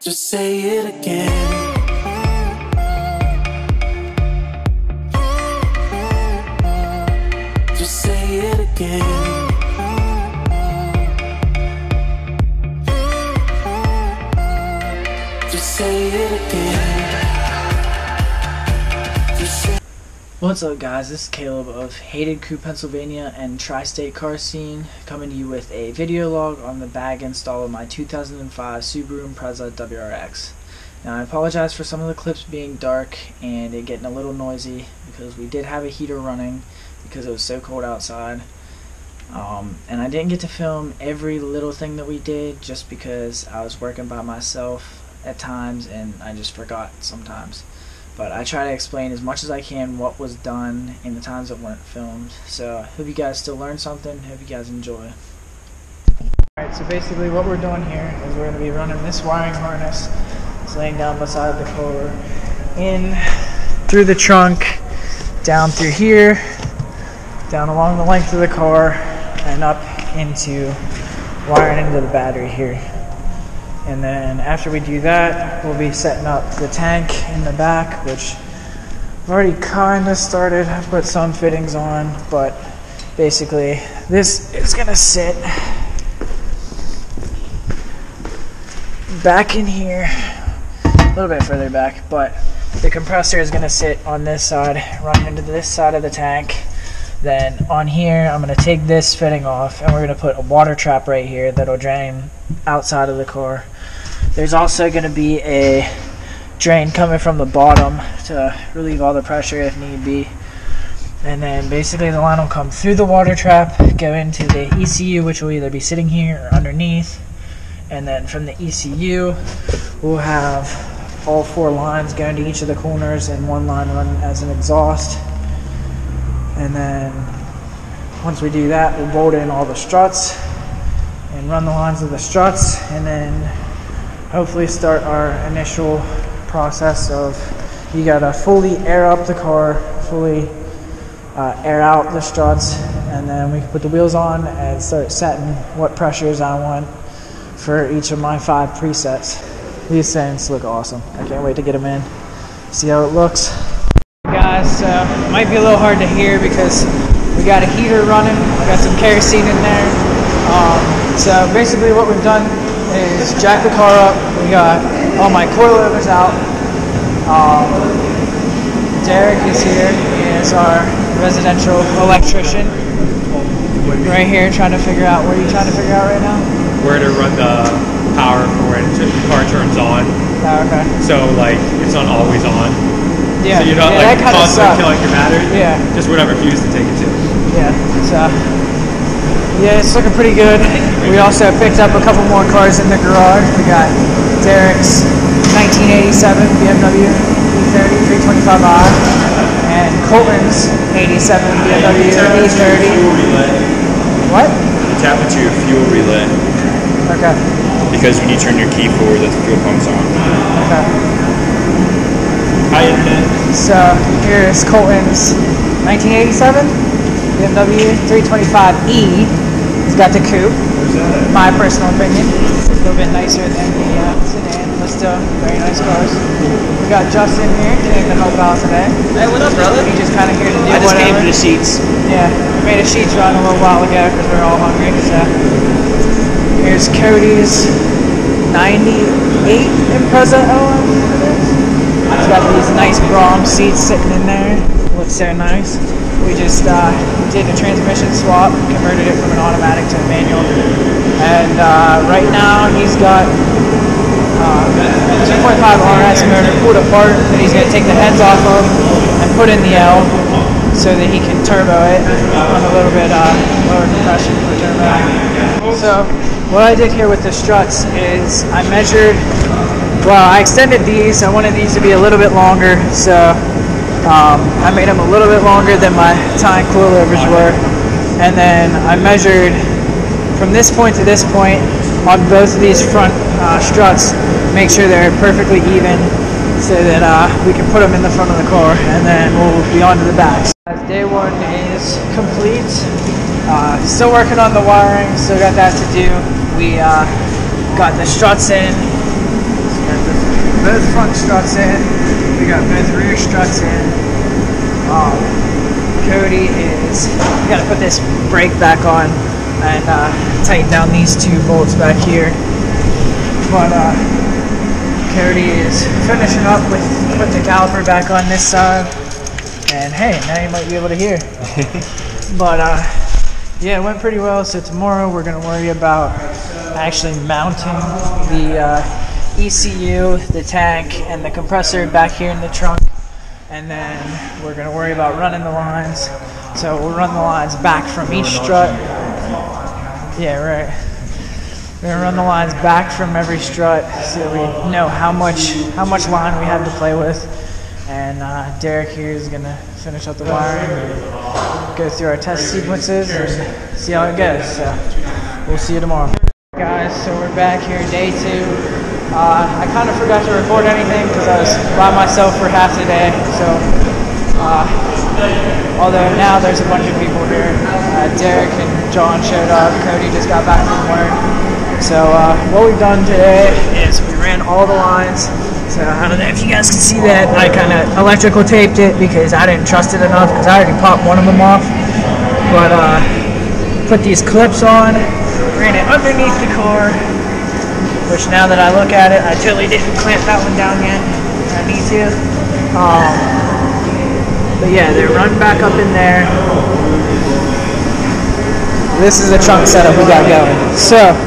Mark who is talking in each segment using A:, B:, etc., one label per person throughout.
A: Just say it again. Just say it again. Just say it again. Just say.
B: What's up, guys? This is Caleb of Hated Crew, Pennsylvania and Tri-State Car Scene, coming to you with a video log on the bag install of my 2005 Subaru Impreza WRX. Now, I apologize for some of the clips being dark and it getting a little noisy because we did have a heater running because it was so cold outside. And I didn't get to film every little thing that we did just because I was working by myself at times and I just forgot sometimes. But I try to explain as much as I can what was done in the times that weren't filmed. So I hope you guys still learn something. Hope you guys enjoy. Alright, so basically what we're doing here is we're going to be running this wiring harness. It's laying down beside the car, in through the trunk, down through here, down along the length of the car, and up into wiring into the battery here. And then after we do that, we'll be setting up the tank in the back, which I've already kind of started. I put some fittings on, but basically this is going to sit back in here, a little bit further back, but the compressor is going to sit on this side, run into this side of the tank. Then on here, I'm going to take this fitting off, and we're going to put a water trap right here that'll drain outside of the car. There's also going to be a drain coming from the bottom to relieve all the pressure if need be. And then basically the line will come through the water trap, go into the ECU, which will either be sitting here or underneath. And then from the ECU, we'll have all 4 lines going to each of the corners and 1 line run as an exhaust. And then once we do that, we'll bolt in all the struts and run the lines of the struts, and then hopefully start our initial process of, you gotta fully air up the car, fully air out the struts, and then we can put the wheels on and start setting what pressures I want for each of my 5 presets. These things look awesome. I can't wait to get them in, see how it looks. Guys, it might be a little hard to hear because we got a heater running, we got some kerosene in there. So basically what we've done is jack the car up. We got all my coilovers out. Derek is here. He is our residential electrician. Right here trying to figure out, what are you trying to figure out right now?
C: Where to run the power for when the car turns on.
B: Oh, okay.
C: So like it's not always on.
B: Yeah.
C: So you're not like constantly killing your battery.
B: Yeah.
C: Just whatever fuse to take it to.
B: Yeah. So yeah, it's looking pretty good. We also picked up a couple more cars in the garage. We got Derek's 1987 BMW E30 325i and Colton's 87 BMW E30. What?
D: You tap into your fuel relay.
B: Okay.
D: Because when you turn your key forward, the fuel pump's on.
B: Okay. So here's Colton's 1987 BMW 325e. It's got the coupe. My personal opinion, it's a little bit nicer than the sedan, but still very nice cars. We got Justin here, came to help out today.
E: Hey, what up, brother?
B: He's just kind of here to do
E: I just
B: whatever.
E: came for the sheets.
B: Yeah, we made a sheets run a little while ago because we were all hungry. So here's Cody's 98 Impreza LM. It's got these nice Brom seats sitting in there. Looks so nice. We just did a transmission swap, converted it from an automatic to a manual. And right now he's got 2.5 RS motor pulled apart that he's going to take the heads off of and put in the L so that he can turbo it on a little bit lower compression for turbo. So what I did here with the struts is I measured, well, I extended these. I wanted these to be a little bit longer, so I made them a little bit longer than my tying coilovers were, and then I measured from this point to this point on both of these front struts, make sure they're perfectly even so that we can put them in the front of the car, and then we'll be on to the back. Day 1 is complete. Still working on the wiring, still got that to do. We got the struts in. struts in. We got both rear struts in. Cody is, we gotta put this brake back on and tighten down these 2 bolts back here. But Cody is finishing up with put the caliper back on this side. And hey, now you might be able to hear. But yeah, it went pretty well. So tomorrow we're gonna worry about actually mounting the ECU, the tank, and the compressor back here in the trunk. And then we're going to worry about running the lines. So we'll run the lines back from each strut. Yeah, right. We're going to run the lines back from every strut so that we know how much line we have to play with. And Derek here is going to finish up the wiring and go through our test sequences and see how it goes. So we'll see you tomorrow. Guys, so we're back here, day 2. I kind of forgot to record anything because I was by myself for half the day. So, although now there's a bunch of people here. Derek and John showed up. Cody just got back from work. So, what we've done today is we ran all the lines. So, I don't know if you guys can see that. I kind of electrical taped it because I didn't trust it enough because I already popped one of them off. But, put these clips on, ran it underneath the car. Which now that I look at it, I totally didn't clamp that one down yet. I need to. But yeah, they run back up in there. This is the trunk setup we got going. So,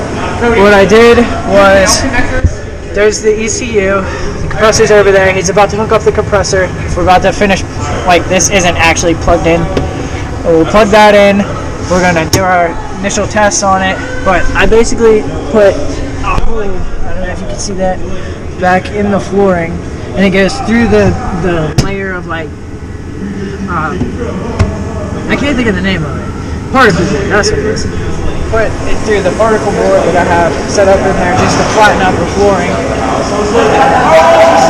B: what I did was, there's the ECU. The compressor's over there. He's about to hook up the compressor. We're about to finish, like this isn't actually plugged in. We'll plug that in. We're gonna do our initial tests on it. But I basically put I don't know if you can see that back in the flooring, and it goes through the layer of like I can't think of the name of it. Particle board, that's what it is. Put it through the particle board that I have set up in there just to flatten out the flooring.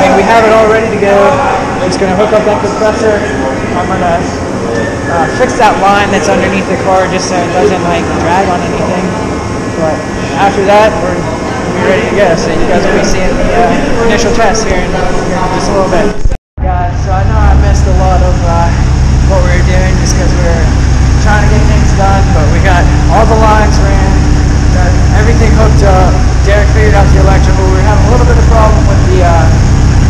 B: And we have it all ready to go. I'm just gonna hook up that compressor. I'm gonna fix that line that's underneath the car just so it doesn't like drag on anything. But after that, we're ready to go. So you guys will be seeing the initial test here in just a little bit. Guys, so I know I missed a lot of what we were doing just because we were trying to get things done, but we got all the lines ran, got everything hooked up. Derek figured out the electrical. We were having a little bit of problem with the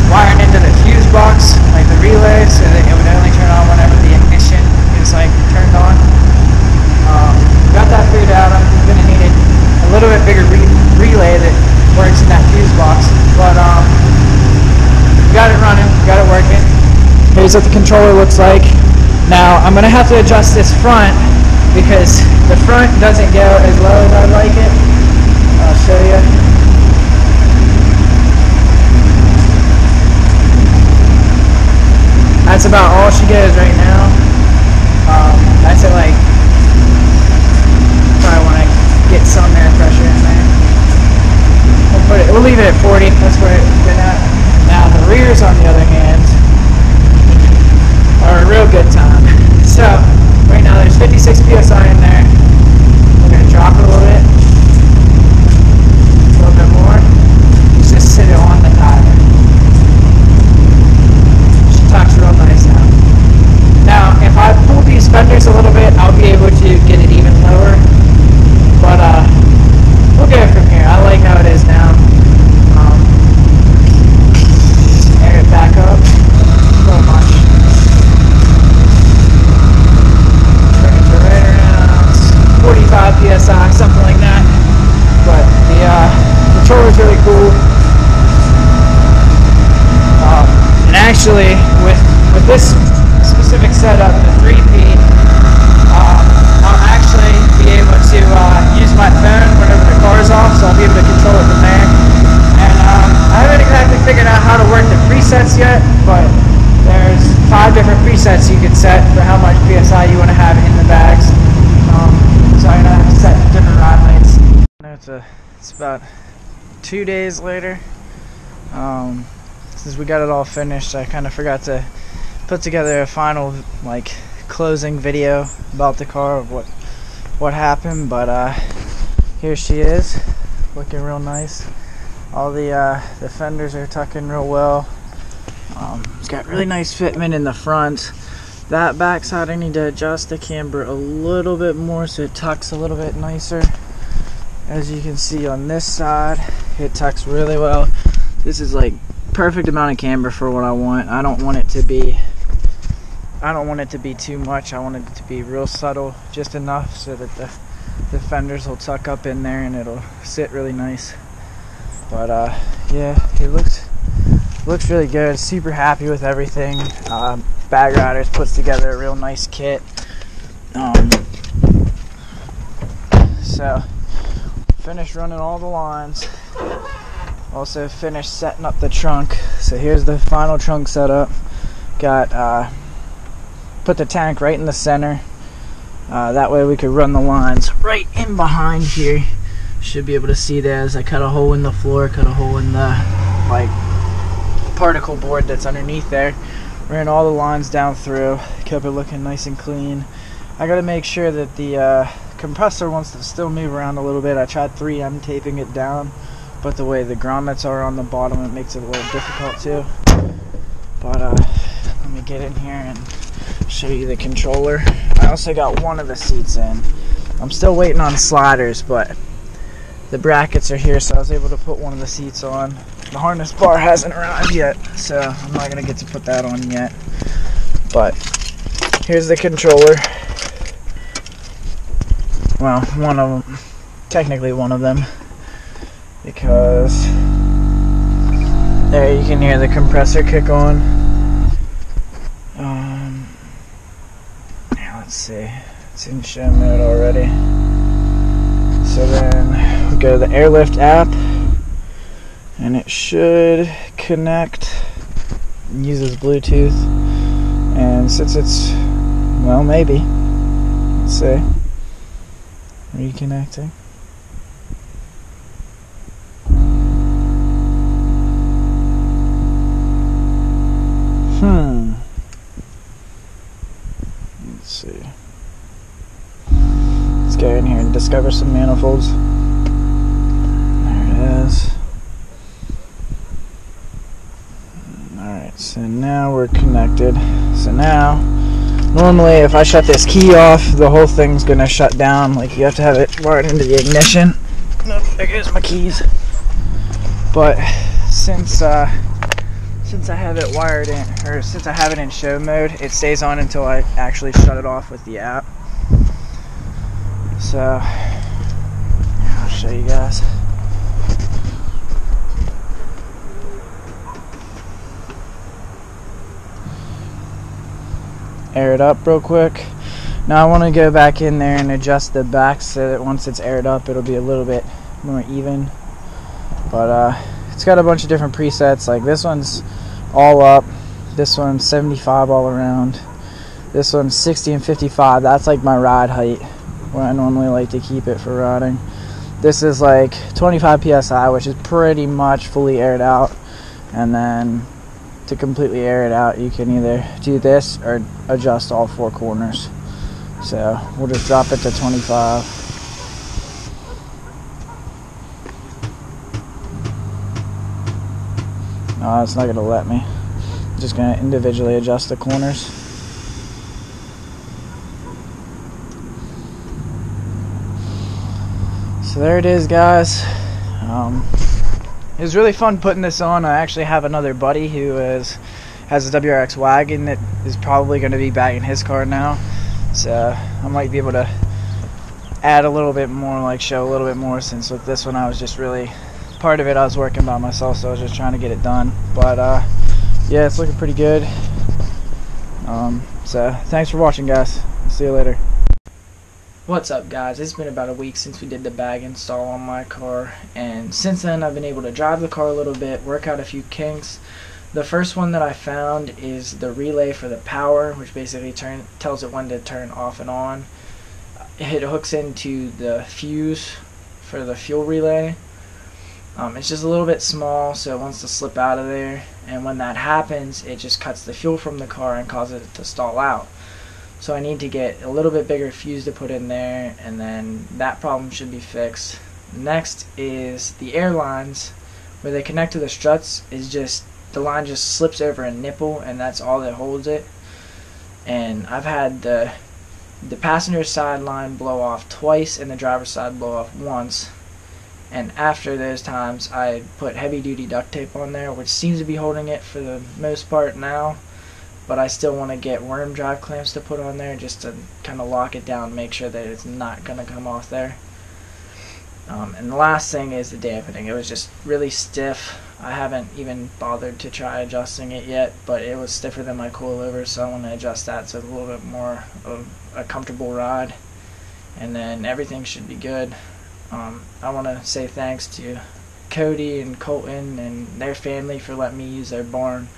B: wiring into the fuse box, like the relay, so that it would only turn on whenever the ignition is like turned on. Got that figured out. I'm going to need a little bit bigger relay that works in that fuse box, but got it running, got it working. Here's what the controller looks like. Now I'm going to have to adjust this front because the front doesn't go as low as I'd like it. I'll show you. That's about all she goes right now. That's at like, probably want to get some air pressure in there. We'll leave it at 40. That's where it's been at. Now the rears, on the other hand, are a real good time. So right now there's 56 psi in there. We're gonna drop it a little bit more. Let's just sit it on the tire. She talks real nice now. Now if I pull these fenders a little bit, I'll be able to get it even lower. But we'll get it from here. I like how it is now. Air it back up so much. Bring it to right around 45 psi, something like that. But the controller is really cool. And actually, with this specific setup, the 3P, I'll actually be able to use my phone whenever the car's off, so I'll be able to control it from there. And I haven't exactly figured out how to work the presets yet, but there's 5 different presets you can set for how much PSI you want to have in the bags. So I'm going to have to set different rod lengths. It's about 2 days later. Since we got it all finished, I kind of forgot to put together a final like closing video about the car of what happened, but here she is, looking real nice. All the fenders are tucking real well. It's got really nice fitment in the front. That backside I need to adjust the camber a little bit more so it tucks a little bit nicer. As you can see on this side, it tucks really well. This is like perfect amount of camber for what I want. I don't want it to be too much. I want it to be real subtle, just enough so that the fenders will tuck up in there and it'll sit really nice. But yeah, it looks really good. Super happy with everything. Bag Riders puts together a real nice kit. So finished running all the lines. Also finished setting up the trunk. So here's the final trunk setup. Got put the tank right in the center. That way we could run the lines right in behind here. Should be able to see that as I cut a hole in the floor, cut a hole in the like particle board that's underneath there. Ran all the lines down through, kept it looking nice and clean. I gotta make sure that the compressor wants to still move around a little bit. I tried 3M taping it down, but the way the grommets are on the bottom, it makes it a little difficult too. But let me get in here and show you the controller. I also got one of the seats in. I'm still waiting on sliders, but the brackets are here, so I was able to put one of the seats on. The harness bar hasn't arrived yet, so I'm not going to get to put that on yet. But here's the controller. Well, one of them. Technically one of them. Because there you can hear the compressor kick on. Yeah, let's see. It's in show mode already. So then we go to the Airlift app. And it should connect, uses Bluetooth, and since it's, well, maybe, let's see, reconnecting. Let's see. Let's go in here and discover some manifolds. There it is. So now we're connected. So now, normally if I shut this key off, the whole thing's gonna shut down. Like you have to have it wired into the ignition. Oh, there goes my keys. But since I have it wired in, or since I have it in show mode, it stays on until I actually shut it off with the app. So I'll show you guys. Air it up real quick. Now I want to go back in there and adjust the back so that once it's aired up it'll be a little bit more even. But it's got a bunch of different presets. Like this one's all up, this one's 75 all around, this one's 60 and 55. That's like my ride height where I normally like to keep it for riding. This is like 25 psi, which is pretty much fully aired out. And then to completely air it out, you can either do this or adjust all four corners. So we'll just drop it to 25. No, it's not going to let me. I'm just going to individually adjust the corners. So there it is, guys. It was really fun putting this on. I actually have another buddy who has a WRX wagon that is probably going to be back in his car now. So I might be able to add a little bit more, like show a little bit more, since with this one I was just really, part of it I was working by myself, so I was just trying to get it done. But yeah, it's looking pretty good. So thanks for watching, guys. See you later. What's up, guys? It's been about a week since we did the bag install on my car, and since then I've been able to drive the car a little bit, work out a few kinks. The first one that I found is the relay for the power, which basically tells it when to turn off and on. It hooks into the fuse for the fuel relay. It's just a little bit small, so it wants to slip out of there, and when that happens it just cuts the fuel from the car and causes it to stall out. So I need to get a little bit bigger fuse to put in there, and then that problem should be fixed. Next is the air lines where they connect to the struts is just the line just slips over a nipple, and that's all that holds it. And I've had the passenger side line blow off twice and the driver's side blow off once. And after those times, I put heavy duty duct tape on there, which seems to be holding it for the most part now. But I still want to get worm drive clamps to put on there just to kind of lock it down, make sure that it's not going to come off there. And the last thing is the dampening. It was just really stiff. I haven't even bothered to try adjusting it yet, but it was stiffer than my coilover, so I want to adjust that so it's a little bit more of a comfortable ride. And then everything should be good. I want to say thanks to Cody and Colton and their family for letting me use their barn.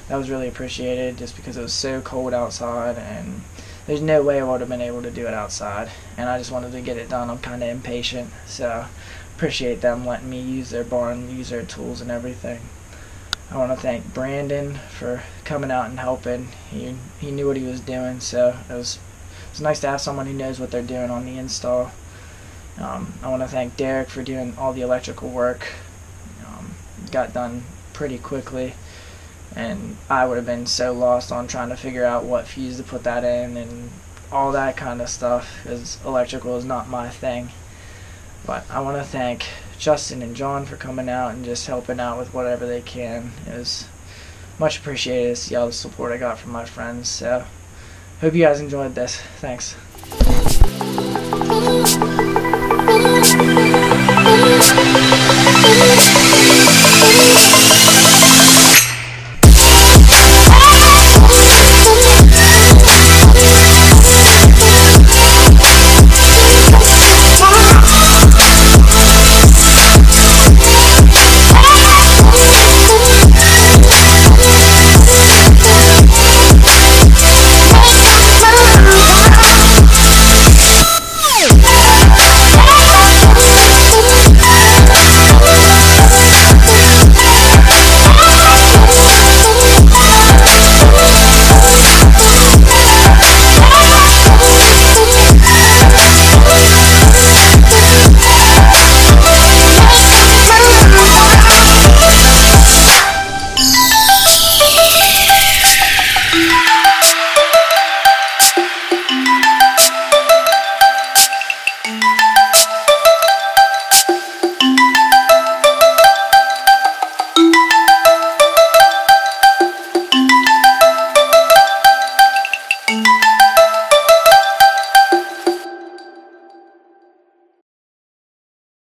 B: That was really appreciated, just because it was so cold outside and there's no way I would have been able to do it outside, and I just wanted to get it done. I'm kind of impatient, so appreciate them letting me use their barn, use their tools and everything. I want to thank Brandon for coming out and helping. He knew what he was doing, so it's nice to have someone who knows what they're doing on the install. I want to thank Derek for doing all the electrical work. Got done pretty quickly, and I would have been so lost on trying to figure out what fuse to put that in and all that kind of stuff, because electrical is not my thing. But I want to thank Justin and John for coming out and just helping out with whatever they can. It was much appreciated to see all the support I got from my friends. So hope you guys enjoyed this. Thanks.